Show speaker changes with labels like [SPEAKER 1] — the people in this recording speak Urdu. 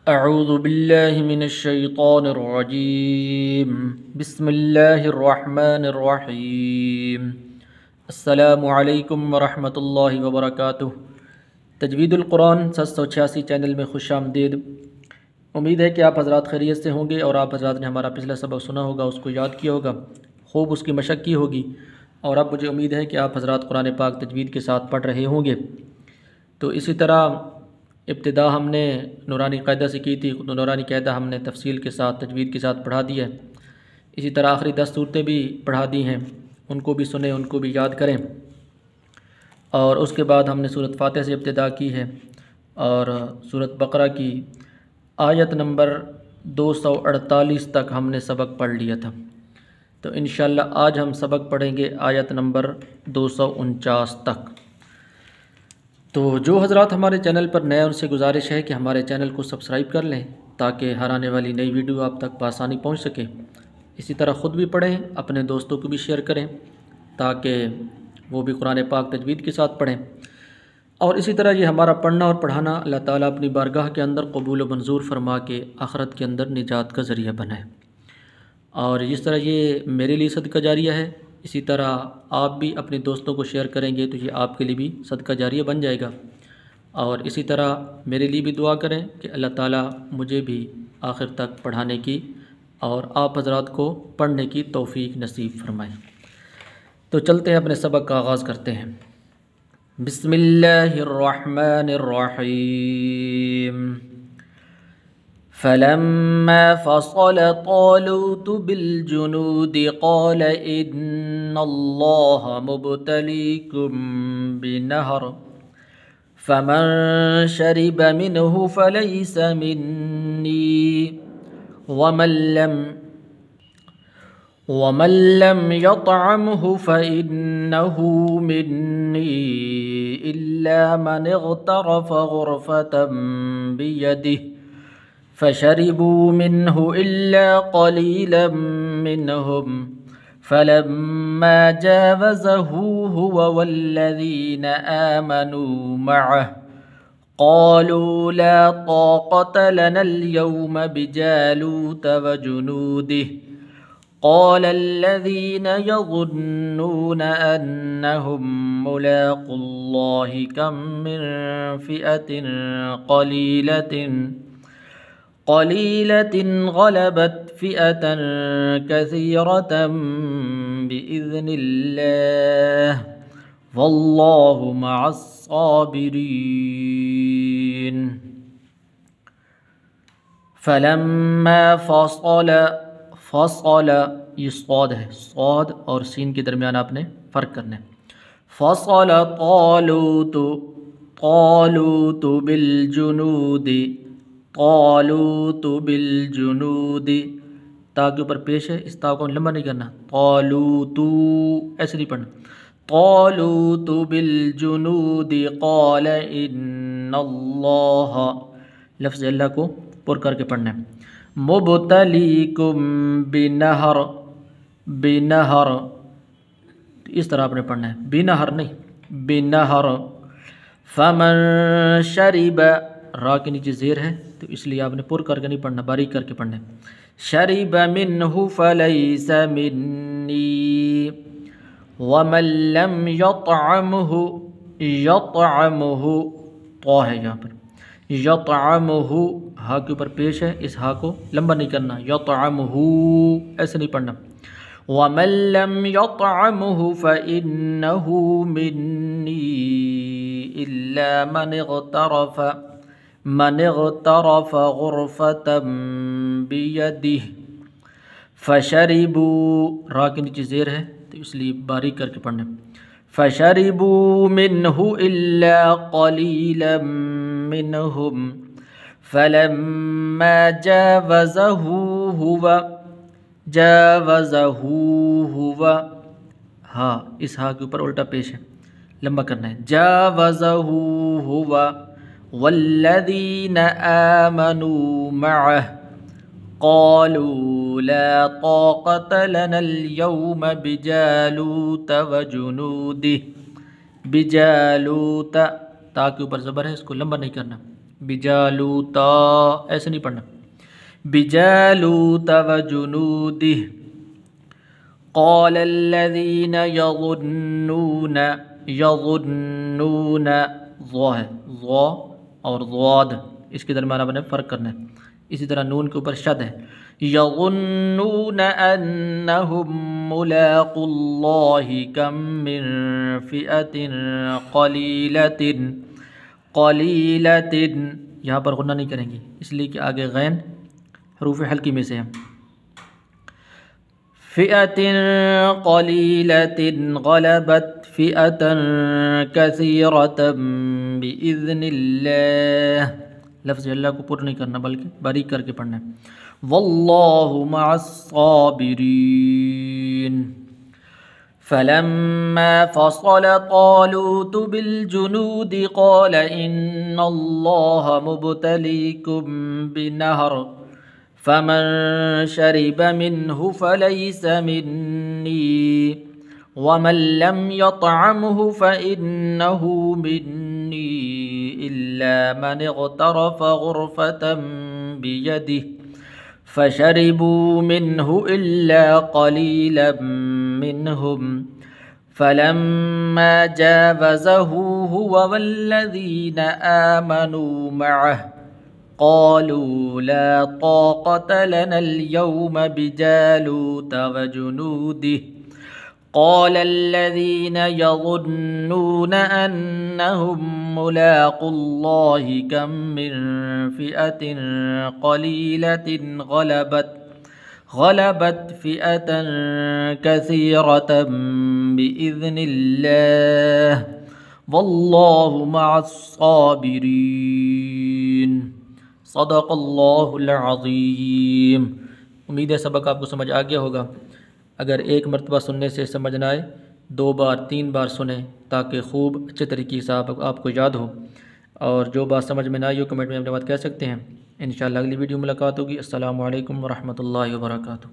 [SPEAKER 1] اعوذ باللہ من الشیطان الرجیم بسم اللہ الرحمن الرحیم السلام علیکم ورحمۃ اللہ وبرکاتہ۔ تجوید القرآن 786 چینل میں خوش آمدید۔ امید ہے کہ آپ حضرات خیریت سے ہوں گے اور آپ حضرات نے ہمارا پچھلا سبق سنا ہوگا، اس کو یاد کیا ہوگا، خوب اس کی مشق کی ہوگی، اور اب مجھے امید ہے کہ آپ حضرات قرآن پاک تجوید کے ساتھ پڑھ رہے ہوں گے۔ تو اسی طرح ابتدا ہم نے نورانی قاعدہ سے کی تھی، تو نورانی قاعدہ ہم نے تفصیل کے ساتھ تجوید کے ساتھ پڑھا دیا ہے۔ اسی طرح آخری 10 صورتیں بھی پڑھا دی ہیں، ان کو بھی سنیں، ان کو بھی یاد کریں۔ اور اس کے بعد ہم نے سورۃ فاتحہ سے ابتدا کی ہے اور سورۃ بقرہ کی آیت نمبر 248 تک ہم نے سبق پڑھ لیا تھا۔ تو انشاءاللہ آج ہم سبق پڑھیں گے آیت نمبر 249 تک۔ تو جو حضرات ہمارے چینل پر نئے، ان سے گزارش ہے کہ ہمارے چینل کو سبسکرائب کر لیں تاکہ ہر آنے والی نئی ویڈیو آپ تک بآسانی پہنچ سکے۔ اسی طرح خود بھی پڑھیں، اپنے دوستوں کو بھی شیئر کریں تاکہ وہ بھی قرآن پاک تجوید کے ساتھ پڑھیں۔ اور اسی طرح یہ ہمارا پڑھنا اور پڑھانا اللہ تعالیٰ اپنی بارگاہ کے اندر قبول و منظور فرما کے آخرت کے اندر نجات کا ذریعہ بنائے۔ اور جس طرح یہ میرے لیے صدقہ جاریہ ہے، اسی طرح آپ بھی اپنے دوستوں کو شیئر کریں گے تو یہ آپ کے لیے بھی صدقہ جاریہ بن جائے گا۔ اور اسی طرح میرے لیے بھی دعا کریں کہ اللہ تعالیٰ مجھے بھی آخر تک پڑھانے کی اور آپ حضرات کو پڑھنے کی توفیق نصیب فرمائے۔ تو چلتے ہیں، اپنے سبق کا آغاز کرتے ہیں۔ بسم اللہ الرحمن الرحیم۔ فلما فصل طالوت بالجنود قال إن الله مبتليكم بنهر فمن شرب منه فليس مني ومن لم يطعمه فإنه مني إلا من اغترف غرفة بيده فشربوا منه إلا قليلا منهم فلما جاوزه هو والذين آمنوا معه قالوا لا طاقة لنا اليوم بجالوت وجنوده قال الذين يظنون أنهم ملاقو الله كم من فئة قليلة غلبت فئة كثيرة بإذن الله والله مع الصابرين۔ فلما فصل یہ صاد ہے، صاد اور سین کے درمیان آپ نے فرق کرنا ہے۔ فصل طالوت بالجنود، طالوت بالجنود، تا کے اوپر پیش ہے، اس تا کو لمبا نہیں کرنا، طالوت ایسے نہیں پڑھنا، طالوت بالجنود قال ان اللہ، لفظ اللہ کو پر کر کے پڑھنا ہے، مبتلیکم بنہر، بنہر اس طرح آپ نے پڑھنا ہے، بنہر نہیں، بنہر، فمن شرب، را کے نیچے زیر ہے تو اس لیے آپ نے پر کر کے نہیں پڑھنا، باریک کر کے پڑھنا ہے، شرب منہ فلیس منی ومن لم یطعمہ، یطعمہ طا ہے یہاں پر، یطعمہ ہا کے اوپر پیش ہے، اس ہا کو لمبا نہیں کرنا، یطعمہ ایسے نہیں پڑھنا، ومن لم یطعمہ فإنہ منی إلا من اغترف غرفة بيده فشربوا، را کے نیچے زیر ہے تو اس لیے باریک کر کے پڑھنا، فشربوا منه إلا قليلا منهم فلما جاوزه هو، ہاں اس ہاں کے اوپر الٹا پیش ہے، لمبا کرنا ہے، جاوزہ ہوا والذین آمنوا معه قالوا لا طاقة لنا اليوم بجالوت وجنوده، بجالوت تا کے اوپر زبر ہے، اس کو لمبا نہیں کرنا، بجالوتا، ایسے نہیں پڑھنا، بجالوت وجنودہ. قال الذین یظنون، یظنون ضا ہے، ضا اور ضاد اس کے درمیان آپ نے فرق کرنا ہے. اسی طرح نون کے اوپر شد ہے. یظنون انہم ملاقو اللہ کم من فئۃ قلیلۃ، قلیلۃ یہاں پر غنہ نہیں کریں گے اس لیے کہ آگے غین حروف حلقی میں سے ہے. فئة قلیلة غلبت فئة کثیرة بإذن اللہ. لفظ اللہ کو پر نہیں کرنا بلکہ باریک کر کے پڑھنا ہے. واللہ مع الصابرین. فلما فصل طالوت بالجنود قال إن الله مبتليكم بنهر فمن شرب منه فليس مني ومن لم يطعمه فإنه مني إلا من اغترف غرفة بيده فشربوا منه إلا قليلا منهم فلما جاوزه هو والذين آمنوا معه قالوا لا طاقة لنا اليوم بجالوت وجنوده. قال الذين يظنون أنهم ملاقو الله كم من فئة قليلة غلبت فئة كثيرة بإذن الله والله مع الصابرين. صدق اللہ العظیم. امید ہے سبق آپ کو سمجھ آ گیا ہوگا. اگر ایک مرتبہ سننے سے سمجھ نہ آئے 2 بار 3 بار سنیں تاکہ خوب اچھے طریقے سے آپ کو یاد ہو. اور جو بات سمجھ میں نہ آئی ہو کمنٹ میں اپنے بات کہہ سکتے ہیں. انشاءاللہ اگلی ویڈیو ملاقات ہوگی. السلام علیکم ورحمۃ اللہ وبرکاتہ.